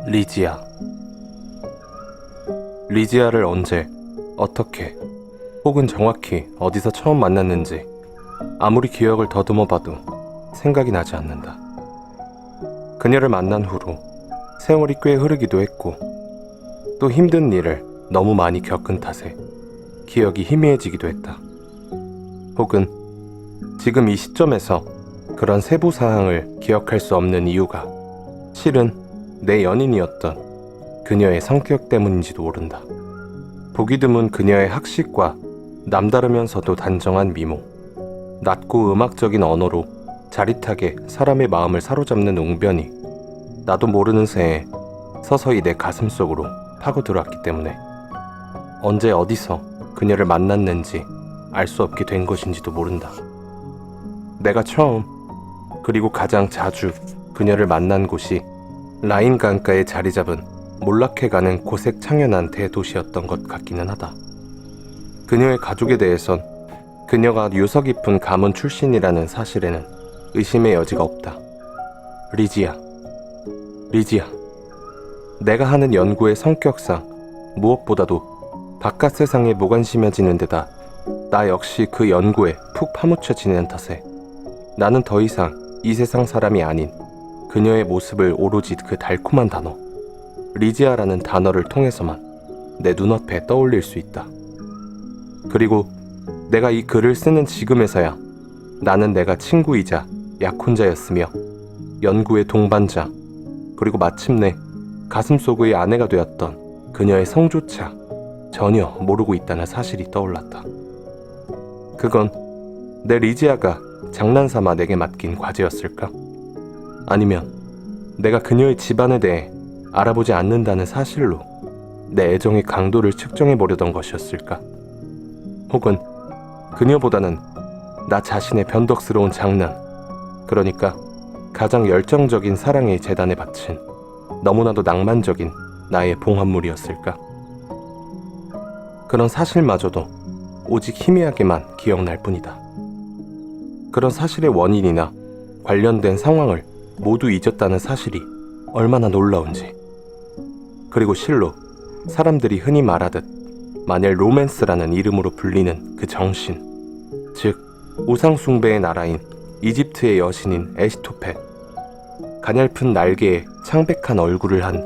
리지아. 리지아를 언제, 어떻게, 혹은 정확히 어디서 처음 만났는지 아무리 기억을 더듬어 봐도 생각이 나지 않는다. 그녀를 만난 후로 세월이 꽤 흐르기도 했고 또 힘든 일을 너무 많이 겪은 탓에 기억이 희미해지기도 했다. 혹은 지금 이 시점에서 그런 세부 사항을 기억할 수 없는 이유가 실은 내 연인이었던 그녀의 성격 때문인지도 모른다. 보기 드문 그녀의 학식과 남다르면서도 단정한 미모, 낮고 음악적인 언어로 자릿하게 사람의 마음을 사로잡는 웅변이 나도 모르는 새에 서서히 내 가슴 속으로 파고들어왔기 때문에 언제 어디서 그녀를 만났는지 알 수 없게 된 것인지도 모른다. 내가 처음 그리고 가장 자주 그녀를 만난 곳이 라인 강가에 자리 잡은 몰락해가는 고색 창연한 대도시였던 것 같기는 하다. 그녀의 가족에 대해선 그녀가 유서 깊은 가문 출신이라는 사실에는 의심의 여지가 없다. 리지아. 내가 하는 연구의 성격상 무엇보다도 바깥 세상에 무관심해지는 데다 나 역시 그 연구에 푹 파묻혀 지내는 탓에 나는 더 이상 이 세상 사람이 아닌 그녀의 모습을 오로지 그 달콤한 단어 리지아라는 단어를 통해서만 내 눈앞에 떠올릴 수 있다. 그리고 내가 이 글을 쓰는 지금에서야 나는 내가 친구이자 약혼자였으며 연구의 동반자 그리고 마침내 가슴속의 아내가 되었던 그녀의 성조차 전혀 모르고 있다는 사실이 떠올랐다. 그건 내 리지아가 장난삼아 내게 맡긴 과제였을까? 아니면 내가 그녀의 집안에 대해 알아보지 않는다는 사실로 내 애정의 강도를 측정해보려던 것이었을까? 혹은 그녀보다는 나 자신의 변덕스러운 장난, 그러니까 가장 열정적인 사랑의 재단에 바친 너무나도 낭만적인 나의 봉헌물이었을까? 그런 사실마저도 오직 희미하게만 기억날 뿐이다. 그런 사실의 원인이나 관련된 상황을 모두 잊었다는 사실이 얼마나 놀라운지. 그리고 실로 사람들이 흔히 말하듯 만일 로맨스라는 이름으로 불리는 그 정신, 즉 우상숭배의 나라인 이집트의 여신인 에시토펫, 가냘픈 날개에 창백한 얼굴을 한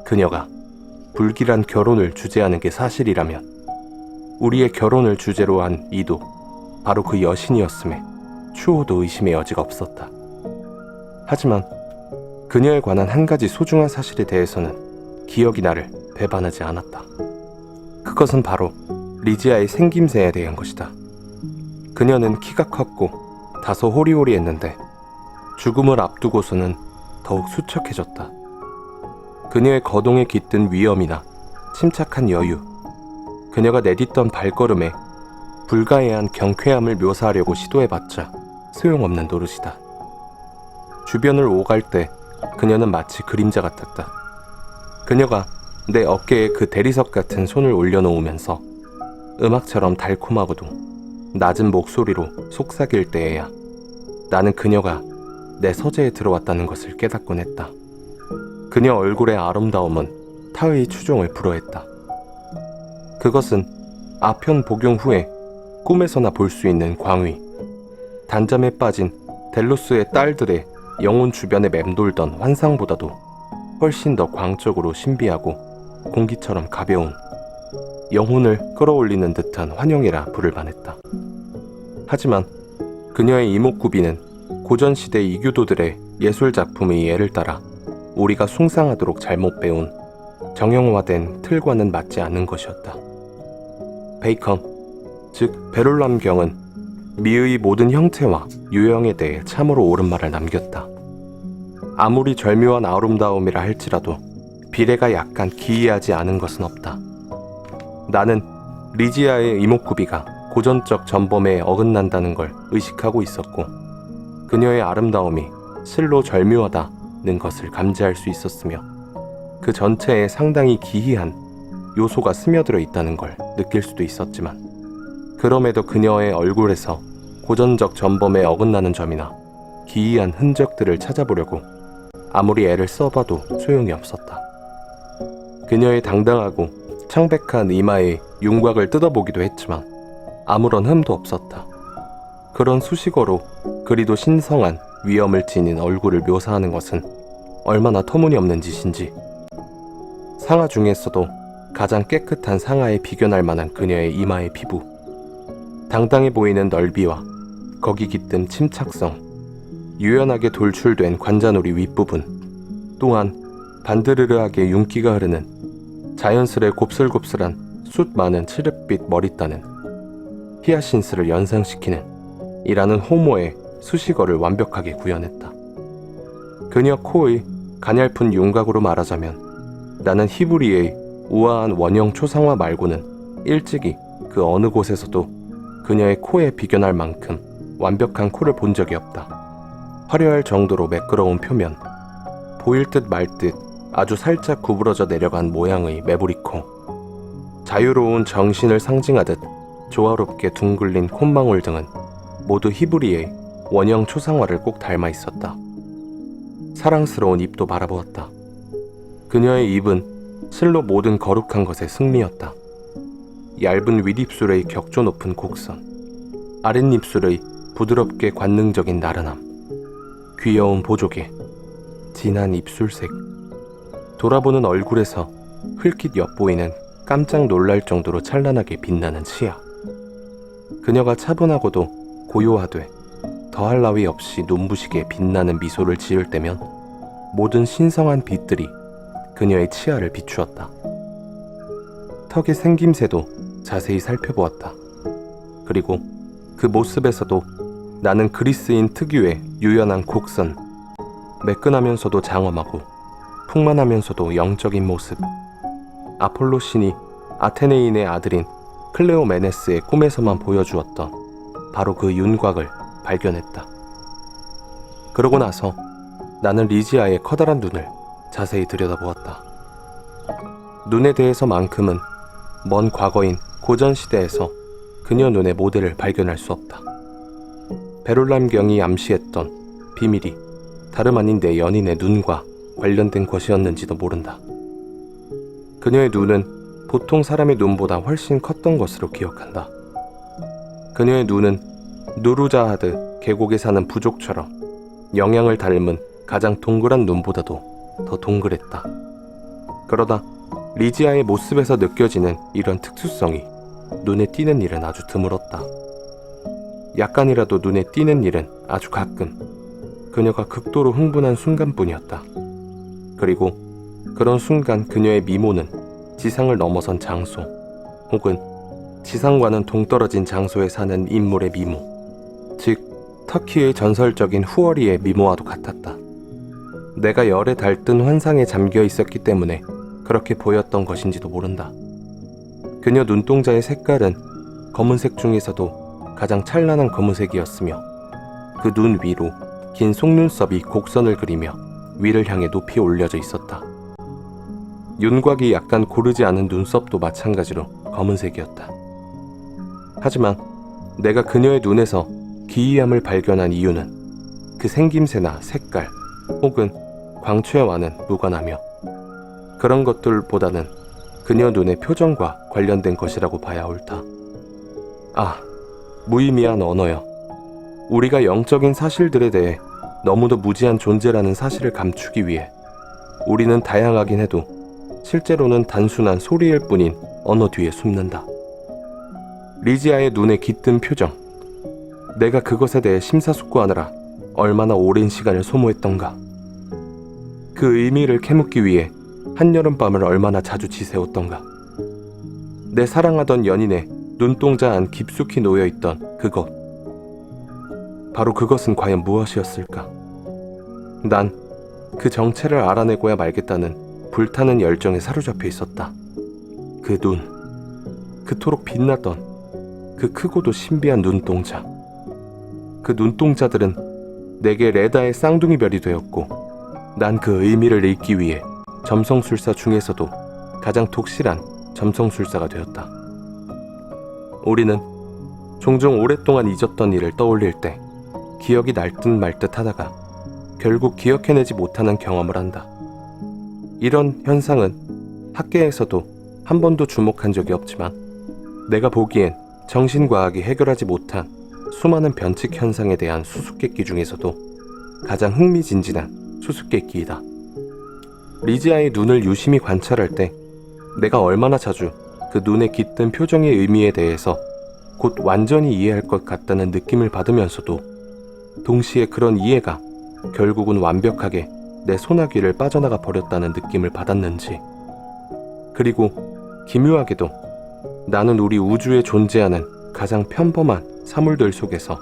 그녀가 불길한 결혼을 주재하는 게 사실이라면 우리의 결혼을 주제로 한 이도 바로 그 여신이었음에 추호도 의심의 여지가 없었다. 하지만 그녀에 관한 한 가지 소중한 사실에 대해서는 기억이 나를 배반하지 않았다. 그것은 바로 리지아의 생김새에 대한 것이다. 그녀는 키가 컸고 다소 호리호리했는데 죽음을 앞두고서는 더욱 수척해졌다. 그녀의 거동에 깃든 위엄이나 침착한 여유, 그녀가 내딛던 발걸음에 불가해한 경쾌함을 묘사하려고 시도해봤자 소용없는 노릇이다. 주변을 오갈 때 그녀는 마치 그림자 같았다. 그녀가 내 어깨에 그 대리석 같은 손을 올려놓으면서 음악처럼 달콤하고도 낮은 목소리로 속삭일 때에야 나는 그녀가 내 서재에 들어왔다는 것을 깨닫곤 했다. 그녀 얼굴의 아름다움은 타의 추종을 불허했다. 그것은 아편 복용 후에 꿈에서나 볼 수 있는 광위, 단잠에 빠진 델로스의 딸들의 영혼 주변에 맴돌던 환상보다도 훨씬 더 광적으로 신비하고 공기처럼 가벼운, 영혼을 끌어올리는 듯한 환영이라 부를 만했다. 하지만 그녀의 이목구비는 고전시대 이교도들의 예술작품의 예를 따라 우리가 숭상하도록 잘못 배운 정형화된 틀과는 맞지 않는 것이었다. 베이컨, 즉 베롤람경은 미의 모든 형태와 유형에 대해 참으로 옳은 말을 남겼다. 아무리 절묘한 아름다움이라 할지라도 비례가 약간 기이하지 않은 것은 없다. 나는 리지아의 이목구비가 고전적 전범에 어긋난다는 걸 의식하고 있었고 그녀의 아름다움이 실로 절묘하다는 것을 감지할 수 있었으며 그 전체에 상당히 기이한 요소가 스며들어 있다는 걸 느낄 수도 있었지만 그럼에도 그녀의 얼굴에서 고전적 전범에 어긋나는 점이나 기이한 흔적들을 찾아보려고 아무리 애를 써봐도 소용이 없었다. 그녀의 당당하고 창백한 이마에 윤곽을 뜯어보기도 했지만 아무런 흠도 없었다. 그런 수식어로 그리도 신성한 위엄을 지닌 얼굴을 묘사하는 것은 얼마나 터무니없는 짓인지. 상아 중에서도 가장 깨끗한 상아에 비견할 만한 그녀의 이마의 피부, 당당해 보이는 넓이와 거기 깃든 침착성, 유연하게 돌출된 관자놀이 윗부분, 또한 반드르르하게 윤기가 흐르는 자연스레 곱슬곱슬한 숱 많은 칠흑빛 머리따는 히아신스를 연상시키는 이라는 호모의 수식어를 완벽하게 구현했다. 그녀 코의 가냘픈 윤곽으로 말하자면 나는 히브리의 우아한 원형 초상화 말고는 일찍이 그 어느 곳에서도 그녀의 코에 비견할 만큼 완벽한 코를 본 적이 없다. 화려할 정도로 매끄러운 표면, 보일 듯 말 듯 아주 살짝 구부러져 내려간 모양의 매부리코, 자유로운 정신을 상징하듯 조화롭게 둥글린 콧망울 등은 모두 히브리의 원형 초상화를 꼭 닮아 있었다. 사랑스러운 입도 바라보았다. 그녀의 입은 실로 모든 거룩한 것의 승리였다. 얇은 윗입술의 격조 높은 곡선, 아랫입술의 부드럽게 관능적인 나른함, 귀여운 보조개, 진한 입술색, 돌아보는 얼굴에서 흘낏 엿보이는 깜짝 놀랄 정도로 찬란하게 빛나는 치아. 그녀가 차분하고도 고요하되 더할 나위 없이 눈부시게 빛나는 미소를 지을 때면 모든 신성한 빛들이 그녀의 치아를 비추었다. 턱의 생김새도 자세히 살펴보았다. 그리고 그 모습에서도 나는 그리스인 특유의 유연한 곡선, 매끈하면서도 장엄하고 풍만하면서도 영적인 모습, 아폴로 신이 아테네인의 아들인 클레오메네스의 꿈에서만 보여주었던 바로 그 윤곽을 발견했다. 그러고 나서 나는 리지아의 커다란 눈을 자세히 들여다보았다. 눈에 대해서만큼은 먼 과거인 고전시대에서 그녀 눈의 모델을 발견할 수 없다. 베롤람경이 암시했던 비밀이 다름 아닌 내 연인의 눈과 관련된 것이었는지도 모른다. 그녀의 눈은 보통 사람의 눈보다 훨씬 컸던 것으로 기억한다. 그녀의 눈은 누르자하드 계곡에 사는 부족처럼 영양을 닮은 가장 동그란 눈보다도 더 동그랬다. 그러다 리지아의 모습에서 느껴지는 이런 특수성이 눈에 띄는 일은 아주 드물었다. 약간이라도 눈에 띄는 일은 아주 가끔, 그녀가 극도로 흥분한 순간뿐이었다. 그리고 그런 순간 그녀의 미모는 지상을 넘어선 장소, 혹은 지상과는 동떨어진 장소에 사는 인물의 미모, 즉 터키의 전설적인 후어리의 미모와도 같았다. 내가 열에 달뜬 환상에 잠겨 있었기 때문에 그렇게 보였던 것인지도 모른다. 그녀 눈동자의 색깔은 검은색 중에서도 가장 찬란한 검은색이었으며 그 눈 위로 긴 속눈썹이 곡선을 그리며 위를 향해 높이 올려져 있었다. 윤곽이 약간 고르지 않은 눈썹도 마찬가지로 검은색이었다. 하지만 내가 그녀의 눈에서 기이함을 발견한 이유는 그 생김새나 색깔 혹은 광채와는 무관하며 그런 것들보다는 그녀 눈의 표정과 관련된 것이라고 봐야 옳다. 아, 무의미한 언어여. 우리가 영적인 사실들에 대해 너무도 무지한 존재라는 사실을 감추기 위해 우리는 다양하긴 해도 실제로는 단순한 소리일 뿐인 언어 뒤에 숨는다. 리지아의 눈에 깃든 표정, 내가 그것에 대해 심사숙고하느라 얼마나 오랜 시간을 소모했던가. 그 의미를 캐묻기 위해 한여름밤을 얼마나 자주 지새웠던가. 내 사랑하던 연인의 눈동자 안 깊숙이 놓여있던 그것, 바로 그것은 과연 무엇이었을까? 난 그 정체를 알아내고야 말겠다는 불타는 열정에 사로잡혀 있었다. 그 눈, 그토록 빛나던 그 크고도 신비한 눈동자. 그 눈동자들은 내게 레다의 쌍둥이별이 되었고 난 그 의미를 읽기 위해 점성술사 중에서도 가장 독실한 점성술사가 되었다. 우리는 종종 오랫동안 잊었던 일을 떠올릴 때 기억이 날 듯 말 듯 하다가 결국 기억해내지 못하는 경험을 한다. 이런 현상은 학계에서도 한 번도 주목한 적이 없지만 내가 보기엔 정신과학이 해결하지 못한 수많은 변칙 현상에 대한 수수께끼 중에서도 가장 흥미진진한 수수께끼이다. 리지아의 눈을 유심히 관찰할 때 내가 얼마나 자주 그 눈에 깃든 표정의 의미에 대해서 곧 완전히 이해할 것 같다는 느낌을 받으면서도 동시에 그런 이해가 결국은 완벽하게 내 소나귀를 빠져나가 버렸다는 느낌을 받았는지, 그리고 기묘하게도 나는 우리 우주에 존재하는 가장 평범한 사물들 속에서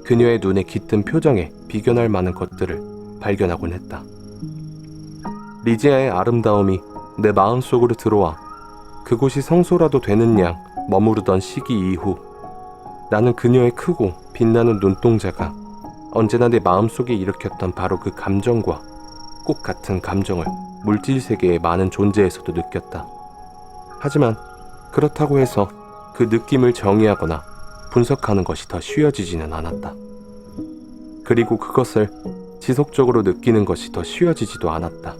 그녀의 눈에 깃든 표정에 비견할 만한 것들을 발견하곤 했다. 리지아의 아름다움이 내 마음속으로 들어와 그곳이 성소라도 되는 양 머무르던 시기 이후 나는 그녀의 크고 빛나는 눈동자가 언제나 내 마음속에 일으켰던 바로 그 감정과 꽃 같은 감정을 물질 세계의 많은 존재에서도 느꼈다. 하지만 그렇다고 해서 그 느낌을 정의하거나 분석하는 것이 더 쉬워지지는 않았다. 그리고 그것을 지속적으로 느끼는 것이 더 쉬워지지도 않았다.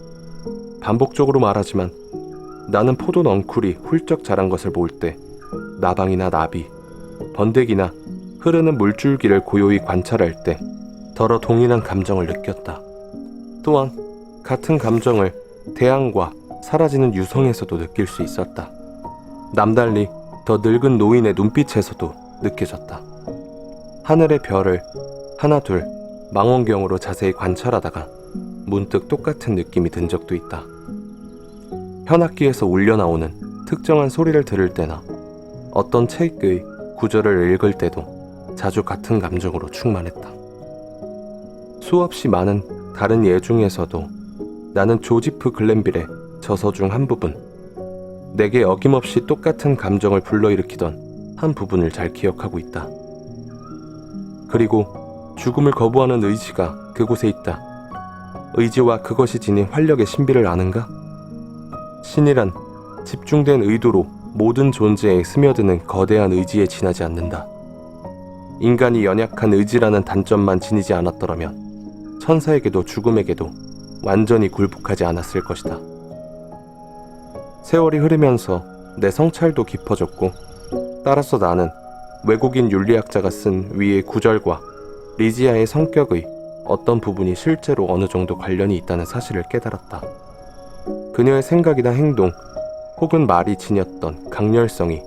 반복적으로 말하지만 나는 포도 넝쿨이 훌쩍 자란 것을 볼 때 나방이나 나비, 번데기나 흐르는 물줄기를 고요히 관찰할 때 더러 동일한 감정을 느꼈다. 또한 같은 감정을 태양과 사라지는 유성에서도 느낄 수 있었다. 남달리 더 늙은 노인의 눈빛에서도 느껴졌다. 하늘의 별을 하나 둘 망원경으로 자세히 관찰하다가 문득 똑같은 느낌이 든 적도 있다. 현악기에서 울려나오는 특정한 소리를 들을 때나 어떤 책의 구절을 읽을 때도 자주 같은 감정으로 충만했다. 수없이 많은 다른 예 중에서도 나는 조지프 글렌빌의 저서 중 한 부분, 내게 어김없이 똑같은 감정을 불러일으키던 한 부분을 잘 기억하고 있다. 그리고 죽음을 거부하는 의지가 그곳에 있다. 의지와 그것이 지닌 활력의 신비를 아는가? 신이란 집중된 의도로 모든 존재에 스며드는 거대한 의지에 지나지 않는다. 인간이 연약한 의지라는 단점만 지니지 않았더라면 천사에게도 죽음에게도 완전히 굴복하지 않았을 것이다. 세월이 흐르면서 내 성찰도 깊어졌고, 따라서 나는 외국인 윤리학자가 쓴 위의 구절과 리지아의 성격의 어떤 부분이 실제로 어느 정도 관련이 있다는 사실을 깨달았다. 그녀의 생각이나 행동 혹은 말이 지녔던 강렬성이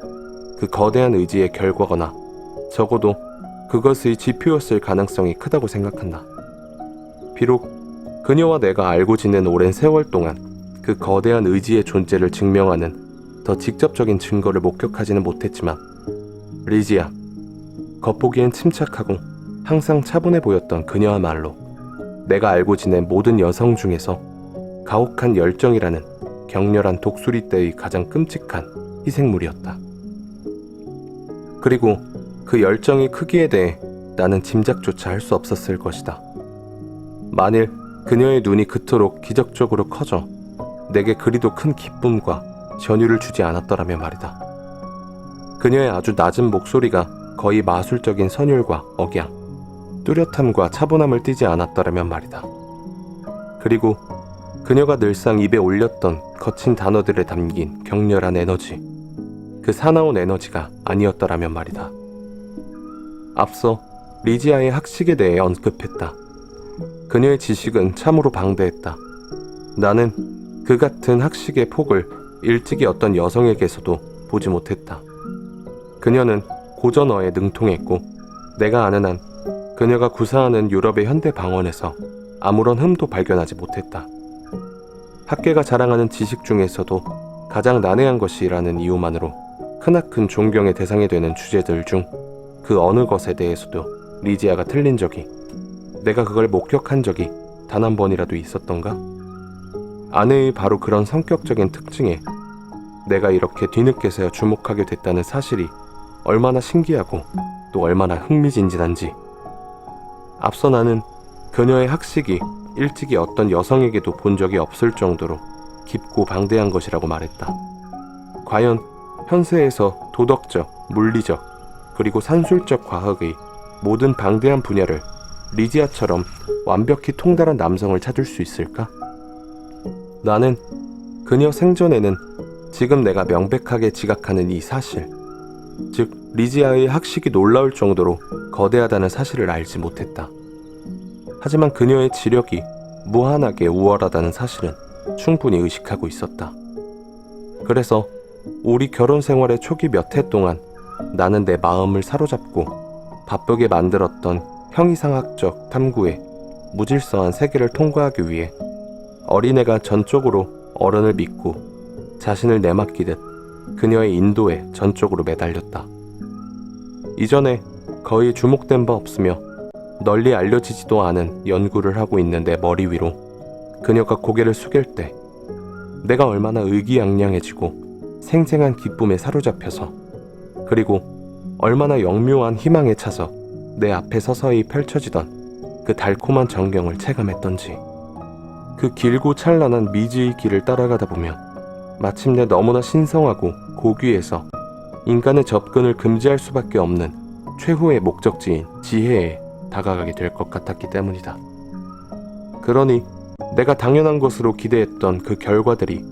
그 거대한 의지의 결과거나 적어도 그것의 지표였을 가능성이 크다고 생각한다. 비록 그녀와 내가 알고 지낸 오랜 세월 동안 그 거대한 의지의 존재를 증명하는 더 직접적인 증거를 목격하지는 못했지만, 리지아, 겉보기엔 침착하고 항상 차분해 보였던 그녀야말로 내가 알고 지낸 모든 여성 중에서 가혹한 열정이라는 격렬한 독수리 떼의 가장 끔찍한 희생물이었다. 그리고 그 열정의 크기에 대해 나는 짐작조차 할 수 없었을 것이다. 만일 그녀의 눈이 그토록 기적적으로 커져 내게 그리도 큰 기쁨과 전율을 주지 않았더라면 말이다. 그녀의 아주 낮은 목소리가 거의 마술적인 선율과 억양, 뚜렷함과 차분함을 띠지 않았더라면 말이다. 그리고 그녀가 늘상 입에 올렸던 거친 단어들에 담긴 격렬한 에너지, 그 사나운 에너지가 아니었더라면 말이다. 앞서 리지아의 학식에 대해 언급했다. 그녀의 지식은 참으로 방대했다. 나는 그 같은 학식의 폭을 일찍이 어떤 여성에게서도 보지 못했다. 그녀는 고전어에 능통했고, 내가 아는 한 그녀가 구사하는 유럽의 현대 방언에서 아무런 흠도 발견하지 못했다. 학계가 자랑하는 지식 중에서도 가장 난해한 것이라는 이유만으로 크나큰 존경의 대상이 되는 주제들 중 그 어느 것에 대해서도 리지아가 틀린 적이, 내가 그걸 목격한 적이 단 한 번이라도 있었던가? 아내의 바로 그런 성격적인 특징에 내가 이렇게 뒤늦게서야 주목하게 됐다는 사실이 얼마나 신기하고 또 얼마나 흥미진진한지. 앞서 나는 그녀의 학식이 일찍이 어떤 여성에게도 본 적이 없을 정도로 깊고 방대한 것이라고 말했다. 과연 현세에서 도덕적, 물리적, 그리고 산술적 과학의 모든 방대한 분야를 리지아처럼 완벽히 통달한 남성을 찾을 수 있을까? 나는 그녀 생전에는 지금 내가 명백하게 지각하는 이 사실, 즉 리지아의 학식이 놀라울 정도로 거대하다는 사실을 알지 못했다. 하지만 그녀의 지력이 무한하게 우월하다는 사실은 충분히 의식하고 있었다. 그래서 우리 결혼 생활의 초기 몇 해 동안 나는 내 마음을 사로잡고 바쁘게 만들었던 형이상학적 탐구에 무질서한 세계를 통과하기 위해 어린애가 전적으로 어른을 믿고 자신을 내맡기듯 그녀의 인도에 전적으로 매달렸다. 이전에 거의 주목된 바 없으며 널리 알려지지도 않은 연구를 하고 있는 내 머리 위로 그녀가 고개를 숙일 때 내가 얼마나 의기양양해지고 생생한 기쁨에 사로잡혀서, 그리고 얼마나 영묘한 희망에 차서 내 앞에 서서히 펼쳐지던 그 달콤한 전경을 체감했던지. 그 길고 찬란한 미지의 길을 따라가다 보면 마침내 너무나 신성하고 고귀해서 인간의 접근을 금지할 수밖에 없는 최후의 목적지인 지혜에 다가가게 될 것 같았기 때문이다. 그러니 내가 당연한 것으로 기대했던 그 결과들이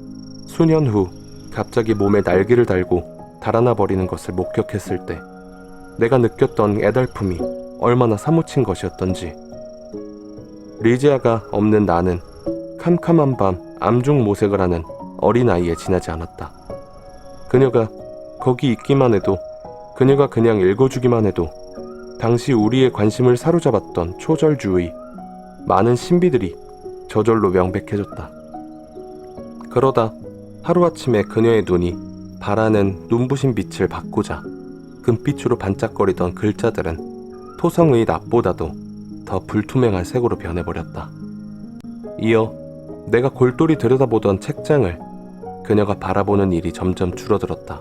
수년 후 갑자기 몸에 날개를 달고 달아나 버리는 것을 목격했을 때 내가 느꼈던 애달픔이 얼마나 사무친 것이었던지. 리지아가 없는 나는 캄캄한 밤 암중모색을 하는 어린아이에 지나지 않았다. 그녀가 거기 있기만 해도, 그녀가 그냥 읽어주기만 해도 당시 우리의 관심을 사로잡았던 초절주의 많은 신비들이 저절로 명백해졌다. 그러다 하루아침에 그녀의 눈이 바라는 눈부신 빛을 받고자 금빛으로 반짝거리던 글자들은 토성의 납보다도 더 불투명한 색으로 변해버렸다. 이어 내가 골똘히 들여다보던 책장을 그녀가 바라보는 일이 점점 줄어들었다.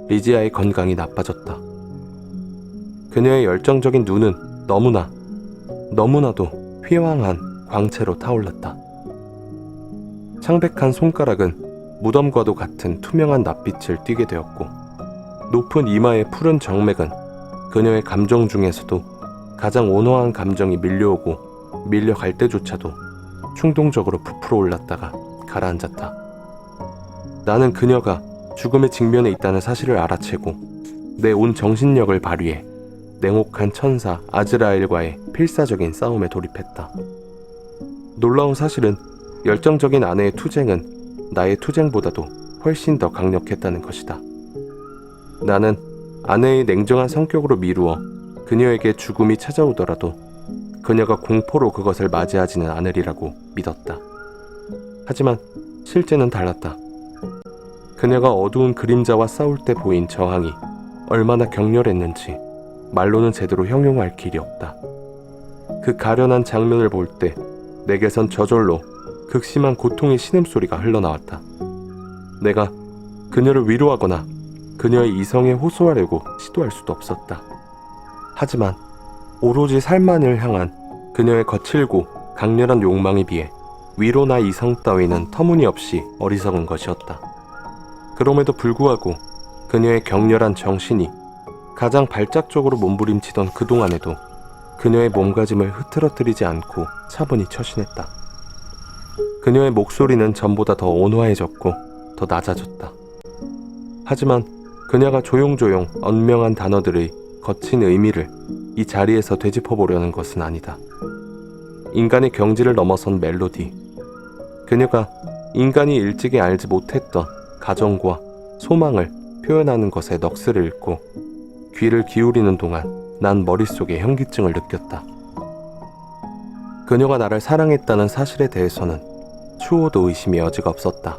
리지아의 건강이 나빠졌다. 그녀의 열정적인 눈은 너무나도 휘황한 광채로 타올랐다. 창백한 손가락은 무덤과도 같은 투명한 낯빛을 띠게 되었고, 높은 이마의 푸른 정맥은 그녀의 감정 중에서도 가장 온화한 감정이 밀려오고 밀려갈 때조차도 충동적으로 부풀어 올랐다가 가라앉았다. 나는 그녀가 죽음의 직면에 있다는 사실을 알아채고 내 온 정신력을 발휘해 냉혹한 천사 아즈라엘과의 필사적인 싸움에 돌입했다. 놀라운 사실은 열정적인 아내의 투쟁은 나의 투쟁보다도 훨씬 더 강력했다는 것이다. 나는 아내의 냉정한 성격으로 미루어 그녀에게 죽음이 찾아오더라도 그녀가 공포로 그것을 맞이하지는 않으리라고 믿었다. 하지만 실제는 달랐다. 그녀가 어두운 그림자와 싸울 때 보인 저항이 얼마나 격렬했는지 말로는 제대로 형용할 길이 없다. 그 가련한 장면을 볼 때 내게선 저절로 극심한 고통의 신음소리가 흘러나왔다. 내가 그녀를 위로하거나 그녀의 이성에 호소하려고 시도할 수도 없었다. 하지만 오로지 살만을 향한 그녀의 거칠고 강렬한 욕망에 비해 위로나 이성 따위는 터무니없이 어리석은 것이었다. 그럼에도 불구하고 그녀의 격렬한 정신이 가장 발작적으로 몸부림치던 그동안에도 그녀의 몸가짐을 흐트러뜨리지 않고 차분히 처신했다. 그녀의 목소리는 전보다 더 온화해졌고 더 낮아졌다. 하지만 그녀가 조용조용 언명한 단어들의 거친 의미를 이 자리에서 되짚어보려는 것은 아니다. 인간의 경지를 넘어선 멜로디, 그녀가 인간이 일찍이 알지 못했던 가정과 소망을 표현하는 것에 넋을 잃고 귀를 기울이는 동안 난 머릿속에 현기증을 느꼈다. 그녀가 나를 사랑했다는 사실에 대해서는 추호도 의심의 여지가 없었다.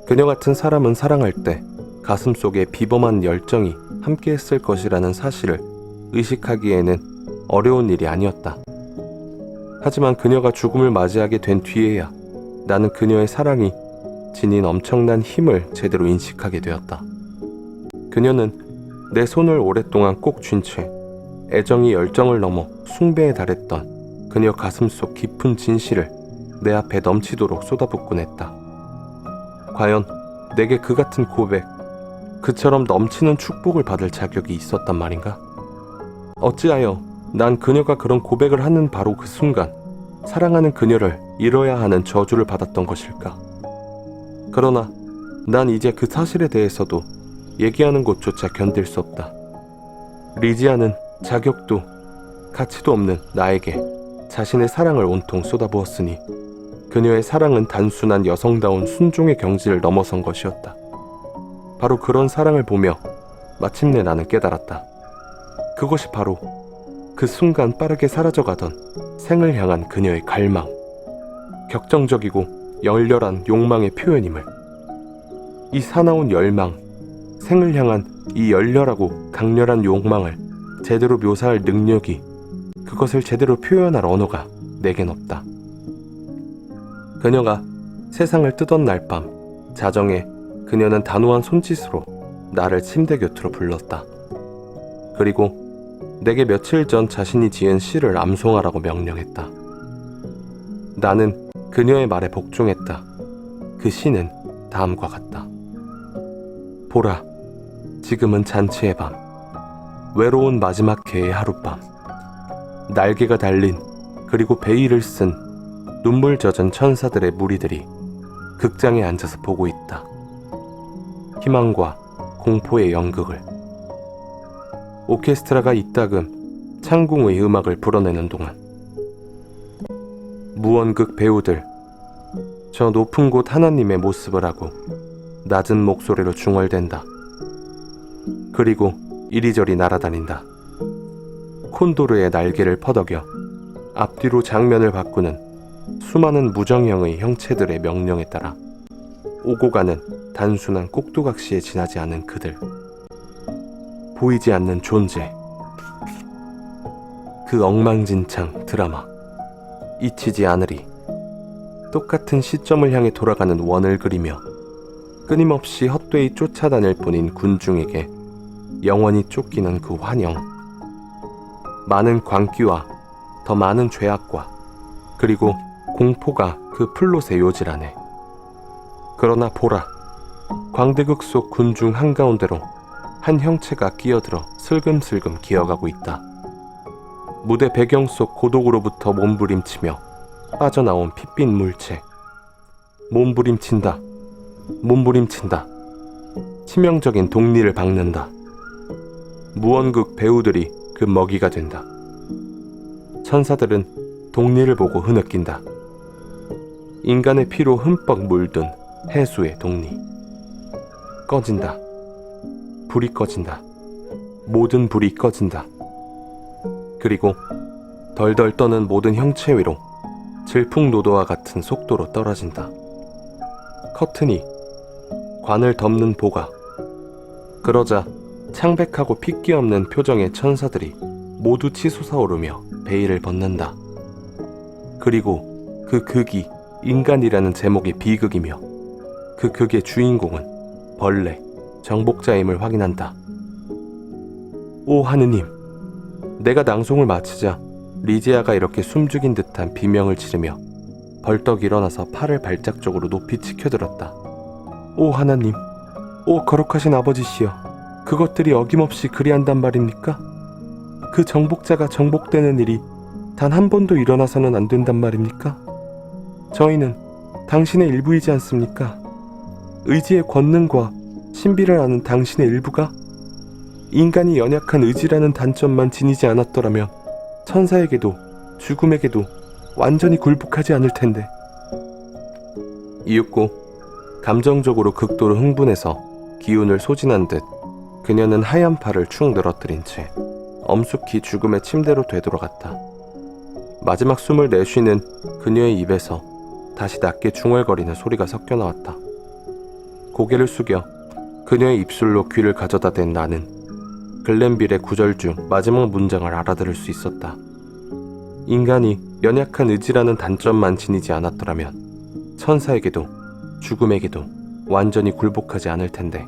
그녀 같은 사람은 사랑할 때 가슴속에 비범한 열정이 함께했을 것이라는 사실을 의식하기에는 어려운 일이 아니었다. 하지만 그녀가 죽음을 맞이하게 된 뒤에야 나는 그녀의 사랑이 지닌 엄청난 힘을 제대로 인식하게 되었다. 그녀는 내 손을 오랫동안 꼭 쥔 채 애정이 열정을 넘어 숭배에 달했던 그녀 가슴속 깊은 진실을 내 앞에 넘치도록 쏟아붓곤 했다. 과연 내게 그 같은 고백, 그처럼 넘치는 축복을 받을 자격이 있었단 말인가? 어찌하여 난 그녀가 그런 고백을 하는 바로 그 순간 사랑하는 그녀를 잃어야 하는 저주를 받았던 것일까? 그러나 난 이제 그 사실에 대해서도 얘기하는 것조차 견딜 수 없다. 리지아는 자격도 가치도 없는 나에게 자신의 사랑을 온통 쏟아부었으니 그녀의 사랑은 단순한 여성다운 순종의 경지를 넘어선 것이었다. 바로 그런 사랑을 보며 마침내 나는 깨달았다. 그것이 바로 그 순간 빠르게 사라져가던 생을 향한 그녀의 갈망, 격정적이고 열렬한 욕망의 표현임을. 이 사나운 열망, 생을 향한 이 열렬하고 강렬한 욕망을 제대로 묘사할 능력이, 그것을 제대로 표현할 언어가 내겐 없다. 그녀가 세상을 뜨던 날 밤, 자정에 그녀는 단호한 손짓으로 나를 침대 곁으로 불렀다. 그리고 내게 며칠 전 자신이 지은 시를 암송하라고 명령했다. 나는 그녀의 말에 복종했다. 그 시는 다음과 같다. 보라, 지금은 잔치의 밤, 외로운 마지막 개의 하룻밤. 날개가 달린 그리고 베일을 쓴 눈물 젖은 천사들의 무리들이 극장에 앉아서 보고 있다. 희망과 공포의 연극을. 오케스트라가 이따금 창궁의 음악을 불어내는 동안 무언극 배우들, 저 높은 곳 하나님의 모습을 하고 낮은 목소리로 중얼댄다. 그리고 이리저리 날아다닌다. 콘도르의 날개를 퍼덕여 앞뒤로 장면을 바꾸는 수많은 무정형의 형체들의 명령에 따라 오고 가는 단순한 꼭두각시에 지나지 않은 그들. 보이지 않는 존재. 그 엉망진창 드라마. 잊히지 않으리. 똑같은 시점을 향해 돌아가는 원을 그리며 끊임없이 헛되이 쫓아다닐 뿐인 군중에게 영원히 쫓기는 그 환영. 많은 광기와 더 많은 죄악과 그리고 공포가 그 플롯에 요질하네. 그러나 보라, 광대극 속 군중 한가운데로 한 형체가 끼어들어 슬금슬금 기어가고 있다. 무대 배경 속 고독으로부터 몸부림치며 빠져나온 핏빛 물체. 몸부림친다. 몸부림친다. 치명적인 독리를 박는다. 무언극 배우들이 그 먹이가 된다. 천사들은 독리를 보고 흐느낀다. 인간의 피로 흠뻑 물든 해수의 독리. 꺼진다. 불이 꺼진다. 모든 불이 꺼진다. 그리고 덜덜 떠는 모든 형체 위로 질풍노도와 같은 속도로 떨어진다. 커튼이 관을 덮는 보가. 그러자 창백하고 핏기 없는 표정의 천사들이 모두 치솟아 오르며 베일을 벗는다. 그리고 그 극이 인간이라는 제목의 비극이며 그 극의 주인공은 벌레, 정복자임을 확인한다. 오 하느님, 내가 낭송을 마치자 리지아가 이렇게 숨죽인 듯한 비명을 지르며 벌떡 일어나서 팔을 발작 쪽으로 높이 치켜들었다. 오 하나님, 오 거룩하신 아버지시여, 그것들이 어김없이 그리한단 말입니까? 그 정복자가 정복되는 일이 단 한 번도 일어나서는 안 된단 말입니까? 저희는 당신의 일부이지 않습니까? 의지의 권능과 신비를 아는 당신의 일부가 인간이 연약한 의지라는 단점만 지니지 않았더라면 천사에게도 죽음에게도 완전히 굴복하지 않을 텐데. 이윽고 감정적으로 극도로 흥분해서 기운을 소진한 듯 그녀는 하얀 팔을 축 늘어뜨린 채 엄숙히 죽음의 침대로 되돌아갔다. 마지막 숨을 내쉬는 그녀의 입에서 다시 낮게 중얼거리는 소리가 섞여 나왔다. 고개를 숙여 그녀의 입술로 귀를 가져다 댄 나는 글렌빌의 구절 중 마지막 문장을 알아들을 수 있었다. 인간이 연약한 의지라는 단점만 지니지 않았더라면 천사에게도 죽음에게도 완전히 굴복하지 않을 텐데.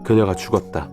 그녀가 죽었다.